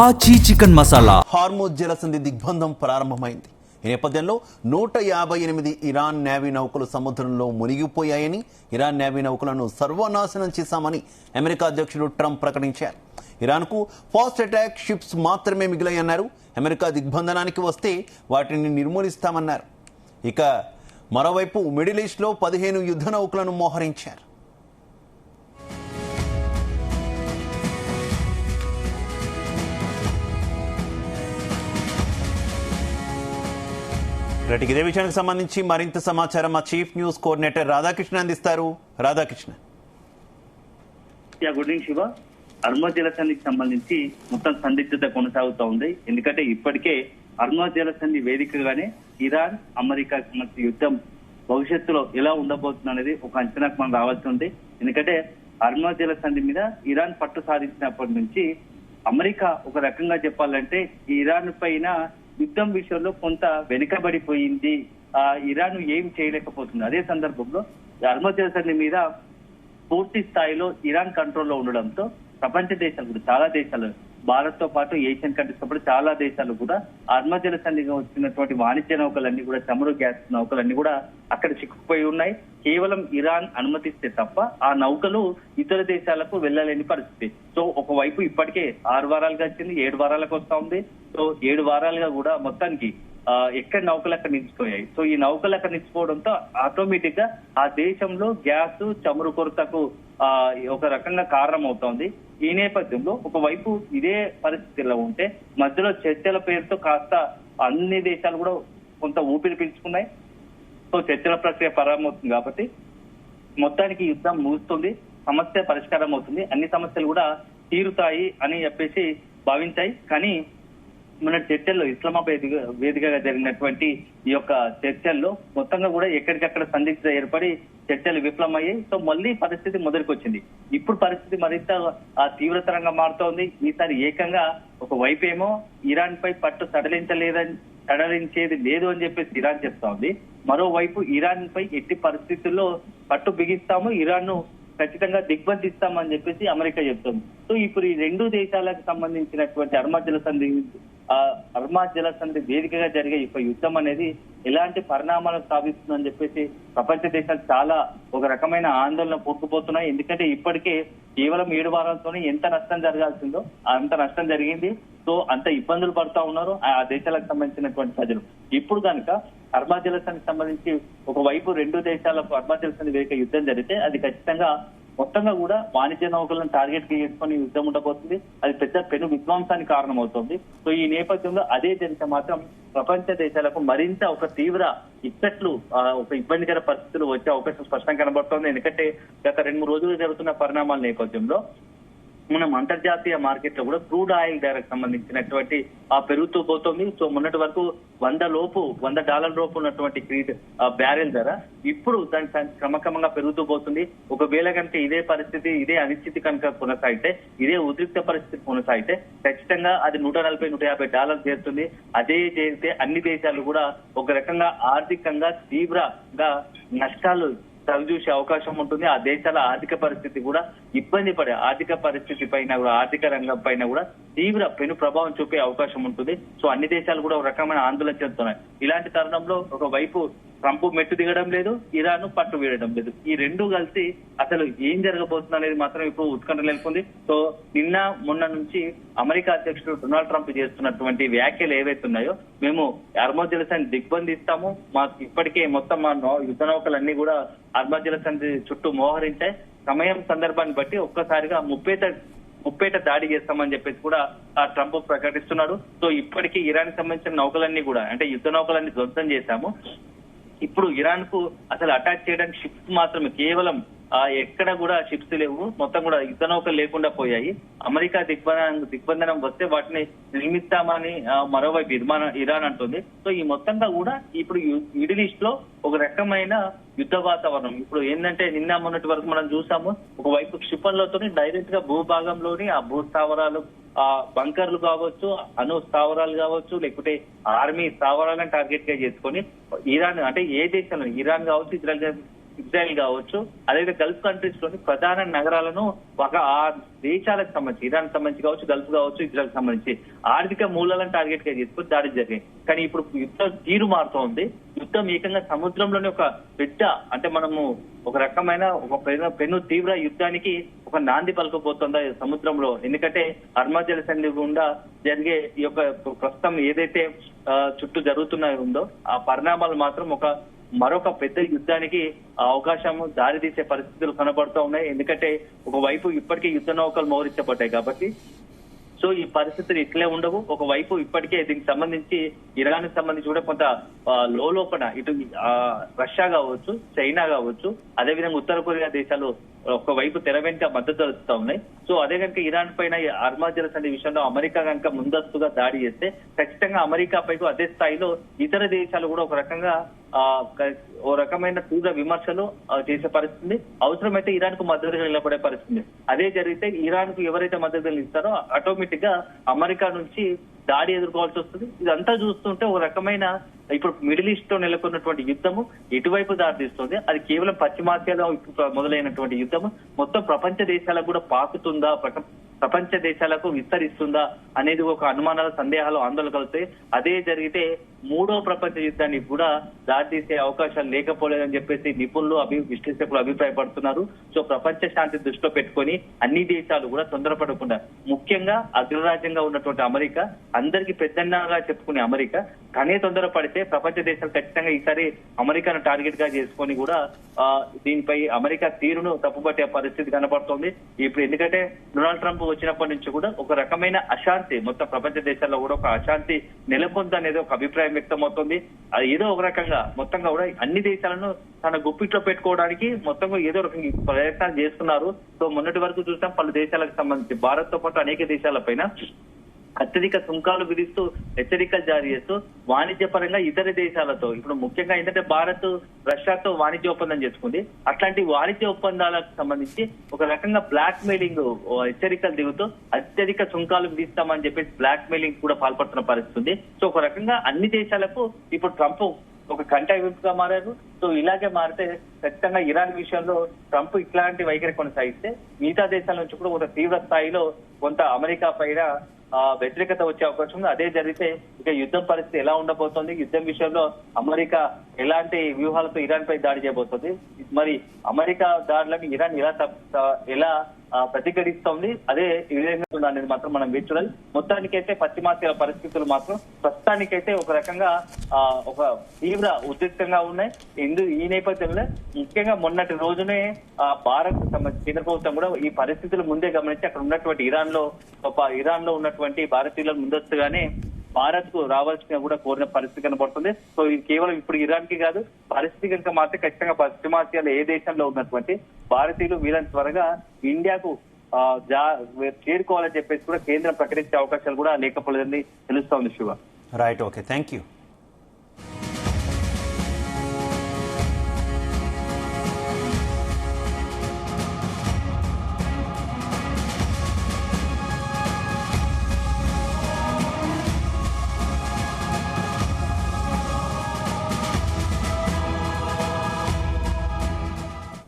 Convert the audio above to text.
ఆచి chicken masala. Hormuz జలసంధి దిగ్బంధం ప్రారంభమైంది. ఈ నేపథ్యంలో 158 ఇరాన్ నేవీ నౌకలు సముద్రంలో మునిగిపోయాయని, ఇరాన్ నేవీ నౌకలను సర్వనాశనం చేశామని అమెరికా అధ్యక్షుడు ట్రంప్ ప్రకటించారు. ఇరాన్కు ఫాస్ట్ అటాక్ షిప్స్ మాత్రమే మిగిలాయన్నారు. అమెరికా దిగ్బంధనానికి వస్తే వాటిని నిర్మూలిస్తామన్నారు. ఇక మరోవైపు మిడిల్ ఈస్ట్లో 15 యుద్ధ నౌకలను మోహరించారు. ఇదే విషయానికి సంబంధించి మరింత సమాచారం మా చీఫ్ న్యూస్ కోఆర్డినేటర్ రాధాకృష్ణ అందిస్తారు. Radhakrishna. Good evening Shiva. Hormuz జలసంధికి సంబంధించి మొత్తం సందిగ్ధత కొనసాగుతూ ఉంది. ఎందుకంటే ఇప్పటికే హర్మోజ్ జలసంధి వేదికగానే ఇరాన్ అమెరికా మధ్య యుద్ధం భవిష్యత్తులో ఎలా ఉండబోతుంది అనేది ఒక అంచనాకు మనం రావాల్సి ఉంది. ఎందుకంటే హర్మోజ్ జలసంధి మీద ఇరాన్ పట్టు సాధించినప్పటి నుంచి అమెరికా ఒక రకంగా చెప్పాలంటే ఇరాన్ పైన యుద్ధం విషయంలో కొంత వెనుకబడిపోయింది. ఇరాన్ ఏం చేయలేకపోతుంది. అదే సందర్భంలో హర్మోజ్ జలసంధి మీద పూర్తి స్థాయిలో ఇరాన్ కంట్రోల్లో ఉండడంతో ప్రపంచ దేశాలు కూడా చాలా దేశాలు, భారత్ తో పాటు ఏషియన్ కంట్రీస్ తో పాటు చాలా దేశాలు కూడా హర్మోజ్ జలసంధిగా వచ్చినటువంటి వాణిజ్య నౌకలన్నీ కూడా, చమురు గ్యాస్ నౌకలన్నీ కూడా అక్కడ చిక్కుపోయి ఉన్నాయి. కేవలం ఇరాన్ అనుమతిస్తే తప్ప ఆ నౌకలు ఇతర దేశాలకు వెళ్ళలేని పరిస్థితి. సో ఒకవైపు ఇప్పటికే 6 వారాలుగా వచ్చింది, 7 వారాలకు వస్తా ఉంది. సో 7 వారాలుగా కూడా మొత్తానికి ఎక్కడ నౌకలు అక్కడ నిలిచిపోయాయి. సో ఈ నౌకలు అక్కడ నిలిచిపోవడంతో ఆటోమేటిక్ గా ఆ దేశంలో గ్యాస్, చమురు కొరతకు ఒక రకంగా కారణం అవుతోంది. ఈ నేపథ్యంలో ఒకవైపు ఇదే పరిస్థితిలో ఉంటే మధ్యలో చర్చల పేరుతో కాస్త అన్ని దేశాలు కూడా కొంత ఊపిరి పీల్చుకున్నాయి. సో చర్చల ప్రక్రియ ప్రారంభమవుతుంది కాబట్టి మొత్తానికి యుద్ధం ముగుస్తుంది, సమస్య పరిష్కారం అవుతుంది, అన్ని సమస్యలు కూడా తీరుతాయి అని చెప్పేసి భావించాయి. కానీ మన చర్చల్లో ఇస్లామాబాద్ వేదికగా జరిగినటువంటి ఈ యొక్క చర్చల్లో మొత్తంగా కూడా ఎక్కడికక్కడ సందిగ్ధత ఏర్పడి చర్చలు విఫలమయ్యాయి. సో మళ్ళీ పరిస్థితి మొదటికి వచ్చింది. ఇప్పుడు పరిస్థితి మరింత తీవ్రతరంగా మారుతోంది. ఈసారి ఏకంగా ఒక వైపేమో ఇరాన్ పై పట్టు సడలించేది లేదు అని చెప్పేసి ఇరాన్ చెప్తా ఉంది. మరోవైపు ఇరాన్ పై ఎట్టి పరిస్థితుల్లో పట్టు బిగిస్తాము, ఇరాన్ ను ఖచ్చితంగా దిగ్బంధిస్తామని చెప్పేసి అమెరికా చెప్తుంది. సో ఇప్పుడు ఈ రెండు దేశాలకు సంబంధించినటువంటి హర్మోజ్ జలసంధి వేదికగా జరిగే ఈ యుద్ధం అనేది ఎలాంటి పరిణామాలకు సాధిస్తుందని చెప్పేసి ప్రపంచ దేశాలు చాలా ఒక రకమైన ఆందోళన పూర్తిపోతున్నాయి. ఎందుకంటే ఇప్పటికే కేవలం 7 వారాలతోనే ఎంత నష్టం జరగాల్సిందో అంత నష్టం జరిగింది. సో అంత ఇబ్బందులు పడుతూ ఉన్నారు ఆ దేశాలకు సంబంధించినటువంటి ప్రజలు. ఇప్పుడు కనుక హర్మోజ్ జలసంధికి సంబంధించి ఒకవైపు 2 దేశాలకు హర్మోజ్ జలసంధి వేదిక యుద్ధం జరిగితే అది ఖచ్చితంగా మొత్తంగా కూడా వాణిజ్య నౌకలను టార్గెట్ చేసుకుని యుద్ధం ఉండబోతుంది. అది పెను విధ్వంసానికి కారణమవుతుంది. సో ఈ నేపథ్యంలో అదే జరిగితే మాత్రం ప్రపంచ దేశాలకు మరింత ఒక తీవ్ర ఇక్కట్లు, ఒక ఇబ్బందికర పరిస్థితులు వచ్చే అవకాశం స్పష్టంగా కనబడుతోంది. ఎందుకంటే గత 2-3 రోజులు జరుగుతున్న పరిణామాల నేపథ్యంలో మనం అంతర్జాతీయ మార్కెట్ లో కూడా క్రూడ్ ఆయిల్ ధరకు సంబంధించినటువంటి పెరుగుతూ పోతుంది. సో మొన్నటి వరకు $100 లోపు ఉన్నటువంటి క్రూడ్ బ్యారెల్ ధర ఇప్పుడు దాని క్రమక్రమంగా పెరుగుతూ పోతుంది. ఒకవేళ కనుక ఇదే పరిస్థితి, ఇదే అనిశ్చితి కనుక కొనసాగితే, ఇదే ఉద్రిక్త పరిస్థితి కొనసాగితే ఖచ్చితంగా అది $140-150 చేరుతుంది. అదే చేస్తే అన్ని దేశాలు కూడా ఒక రకంగా ఆర్థికంగా తీవ్రంగా నష్టాలు చవిచూసే అవకాశం ఉంటుంది. ఆ దేశాల ఆర్థిక పరిస్థితి కూడా ఇబ్బంది పడే ఆర్థిక పరిస్థితి పైన కూడా, ఆర్థిక రంగం పైన కూడా తీవ్ర పెను ప్రభావం చూపే అవకాశం ఉంటుంది. సో అన్ని దేశాలు కూడా ఒక రకమైన ఆందోళన చెందుతున్నాయి. ఇలాంటి తరుణంలో ఒకవైపు ట్రంప్ మెట్టు దిగడం లేదు, ఇరాన్ పట్టు వీడడం లేదు. ఈ రెండు కలిసి అసలు ఏం జరగబోతుంది అనేది మాత్రం ఇప్పుడు ఉత్కంఠ నెలకొంది. సో నిన్న మొన్న నుంచి అమెరికా అధ్యక్షుడు డొనాల్డ్ ట్రంప్ చేస్తున్నటువంటి వ్యాఖ్యలు ఏవైతే ఉన్నాయో, మేము హర్మోజ్ జలసంధి దిగ్బంధిస్తాము, మాకు ఇప్పటికే మొత్తం మా యుద్ధ నౌకలన్నీ కూడా హర్మోజ్ జలసంధి చుట్టూ మోహరించాయి, సమయం సందర్భాన్ని బట్టి ఒక్కసారిగా ముప్పేట దాడి చేస్తామని చెప్పేసి కూడా ట్రంప్ ప్రకటిస్తున్నాడు. సో ఇప్పటికీ ఇరాన్ సంబంధించిన నౌకలన్నీ కూడా, అంటే యుద్ధ నౌకలన్నీ ధ్వంసం చేశాము, ఇప్పుడు ఇరాన్ కు అసలు అటాక్ చేయడానికి షిప్స్ మాత్రమే, కేవలం ఎక్కడ కూడా షిప్స్ లేవు, మొత్తం కూడా యుద్ధ నౌకలు లేకుండా పోయాయి. అమెరికా దిగ్బంధనం వస్తే వాటిని నిర్మిస్తామని మరోవైపు ఇరాన్ అంటుంది. సో ఈ మొత్తంగా కూడా ఇప్పుడు మిడిల్ ఈస్ట్ లో ఒక రకమైన యుద్ధ వాతావరణం. ఇప్పుడు ఏంటంటే నిన్న మొన్నటి వరకు మనం చూసాము, ఒకవైపు క్షిపణులతో డైరెక్ట్ గా భూభాగంలోని ఆ భూస్థావరాలు, బంకర్లు కావచ్చు, అణు స్థావరాలు కావచ్చు, లేకపోతే ఆర్మీ స్థావరాలను టార్గెట్ గా చేసుకొని ఇరాన్, అంటే ఏ దేశంలో ఇరాన్ కావచ్చు, ఇజ్రాయల్ ఇజ్రాయెల్ కావచ్చు, అదేవిధంగా గల్ఫ్ కంట్రీస్ లోని ప్రధాన నగరాలను ఒక ఆ దేశాలకు సంబంధించి, ఇరాన్ సంబంధించి కావచ్చు, గల్ఫ్ కావచ్చు, ఇజ్రాయెల్ సంబంధించి ఆర్థిక మూలాలను టార్గెట్ గా చేసుకుని దాడి జరిగింది. కానీ ఇప్పుడు యుద్ధం తీరు మారుతోంది. యుద్ధం ఏకంగా సముద్రంలోనే ఒక పెద్ద, అంటే మనము ఒక రకమైన ఒక పెను తీవ్ర యుద్ధానికి ఒక నాంది పలకపోతుందా సముద్రంలో. ఎందుకంటే హర్మజ్ జలసంధి గుండా జరిగే ఈ యొక్క ప్రస్తుతం ఏదైతే చుట్టూ జరుగుతున్నా ఉందో ఆ పరిణామాలు మాత్రం మరొక పెద్ద యుద్ధానికి అవకాశం దారితీసే పరిస్థితులు కనబడుతూ ఉన్నాయి. ఎందుకంటే ఒకవైపు ఇప్పటికే యుద్ధ నౌకలు మోహరించబడ్డాయి కాబట్టి సో ఈ పరిస్థితులు ఇట్లే ఉండవు. ఒకవైపు ఇప్పటికే దీనికి సంబంధించి ఇరాన్ కి సంబంధించి కూడా కొంత లోపల ఇటు రష్యా కావచ్చు, చైనా కావచ్చు, అదేవిధంగా ఉత్తర కొరియా దేశాలు ఒకవైపు తెర వెనుక మద్దతు తెలుస్తూ ఉన్నాయి. సో అదే కనుక ఇరాన్ పైన హర్మజ్ జలసంధి విషయంలో అమెరికా కనుక ముందస్తుగా దాడి చేస్తే ఖచ్చితంగా అమెరికా పైకు అదే స్థాయిలో ఇతర దేశాలు కూడా ఓ రకమైన తీవ్ర విమర్శలు చేసే పరిస్థితి, అవసరమైతే ఇరాన్ కు మద్దతుగా నిలబడే పరిస్థితి. అదే జరిగితే ఇరాన్ కు ఎవరైతే మద్దతులు ఇస్తారో ఆటోమేటిక్ గా అమెరికా నుంచి దాడి ఎదుర్కోవాల్సి వస్తుంది. ఇదంతా చూస్తుంటే ఒక రకమైన ఇప్పుడు మిడిల్ ఈస్ట్ లో నెలకొన్నటువంటి యుద్ధము ఎటువైపు దారితీస్తుంది, అది కేవలం పశ్చిమాసియాలో మొదలైనటువంటి యుద్ధము మొత్తం ప్రపంచ దేశాలకు కూడా పాకుతుందా, ప్రపంచ దేశాలకు విస్తరిస్తుందా అనేది ఒక అనుమానాలు, సందేహాలు, ఆందోళన కలిగితే అదే జరిగితే మూడో ప్రపంచ యుద్ధానికి కూడా దారితీసే అవకాశాలు లేకపోలేదని చెప్పేసి నిపుణులు, విశ్లేషకులు అభిప్రాయపడుతున్నారు. సో ప్రపంచ శాంతి దృష్టిలో పెట్టుకొని అన్ని దేశాలు కూడా తొందరపడకుండా, ముఖ్యంగా అగ్రరాజ్యంగా ఉన్నటువంటి అమెరికా, అందరికీ పెద్దన్నగా చెప్పుకునే అమెరికా తనే తొందరపడితే ప్రపంచ దేశాలు ఖచ్చితంగా ఈసారి అమెరికాను టార్గెట్ గా చేసుకొని కూడా దీనిపై అమెరికా తీరును తప్పుపట్టే పరిస్థితి కనబడుతోంది ఇప్పుడు. ఎందుకంటే డొనాల్డ్ ట్రంప్ వచ్చినప్పటి నుంచి కూడా ఒక రకమైన అశాంతి, మొత్తం ప్రపంచ దేశాల్లో కూడా ఒక అశాంతి నెలకొంది అనేది ఒక అభిప్రాయం వ్యక్తమవుతుంది. ఏదో ఒక రకంగా మొత్తంగా కూడా అన్ని దేశాలను తన గుప్పిట్లో పెట్టుకోవడానికి మొత్తంగా ఏదో రకంగా ప్రయత్నాలు చేస్తున్నారు. సో మొన్నటి వరకు చూసాం పలు దేశాలకు సంబంధించి భారత్ తో పాటు అనేక దేశాలపైన అత్యధిక సుంకాలు విధిస్తూ హెచ్చరికలు జారీ చేస్తూ వాణిజ్య పరంగా ఇతర దేశాలతో, ఇప్పుడు ముఖ్యంగా ఏంటంటే భారత్ రష్యాతో వాణిజ్య ఒప్పందం చేసుకుంది. అట్లాంటి వాణిజ్య ఒప్పందాలకు సంబంధించి ఒక రకంగా బ్లాక్ మెయిలింగ్ హెచ్చరికలు దిగుతూ అత్యధిక సుంకాలు విధిస్తామని చెప్పేసి బ్లాక్ మెయిలింగ్ కూడా పాల్పడుతున్న పరిస్థితి. సో ఒక రకంగా అన్ని దేశాలకు ఇప్పుడు ట్రంప్ ఒక కంటైగా మారారు. సో ఇలాగే మారితే ఖచ్చితంగా ఇరాన్ విషయంలో ట్రంప్ ఇట్లాంటి వైఖరి కొనసాగిస్తే మిగతా దేశాల నుంచి కూడా ఒక తీవ్ర స్థాయిలో కొంత అమెరికా పైన వ్యతిరేకత వచ్చే అవకాశం ఉంది. అదే జరిగితే ఇక యుద్ధం పరిస్థితి ఎలా ఉండబోతోంది, యుద్ధం విషయంలో అమెరికా ఎలాంటి వ్యూహాలతో ఇరాన్ పై దాడి చేయబోతోంది, మరి అమెరికా దాడులను ఇరాన్ ఎలా ప్రతిఘటిస్తోంది, అదే విధంగా అనేది మాత్రం మనం వేచి చూడాలి. మొత్తానికైతే పశ్చిమాసియా పరిస్థితులు మాత్రం ప్రస్తుతానికైతే ఒక రకంగా ఒక తీవ్ర ఉద్రిక్తంగా ఉన్నాయి. ఈ నేపథ్యంలో ముఖ్యంగా మొన్నటి రోజునే భారత్ సంబంధించి కేంద్ర ప్రభుత్వం కూడా ఈ పరిస్థితులు ముందే గమనించి అక్కడ ఉన్నటువంటి ఇరాన్ లో ఉన్నటువంటి భారతీయులను ముందస్తుగానే భారత్ కు రావాల్సిన కూడా కోరిన పరిస్థితి కనబడుతుంది. సో ఇది కేవలం ఇప్పుడు ఇరాన్ కి కాదు, పరిస్థితి కనుక మాత్రం ఖచ్చితంగా పశ్చిమాసియాలో ఏ దేశంలో ఉన్నటువంటి భారతీయులు వీళ్ళని త్వరగా ఇండియాకు చేరుకోవాలని చెప్పేసి కూడా కేంద్రం ప్రకటించే అవకాశాలు కూడా లేకపోలేదని తెలుస్తోంది Shiva. Right, okay, thank you.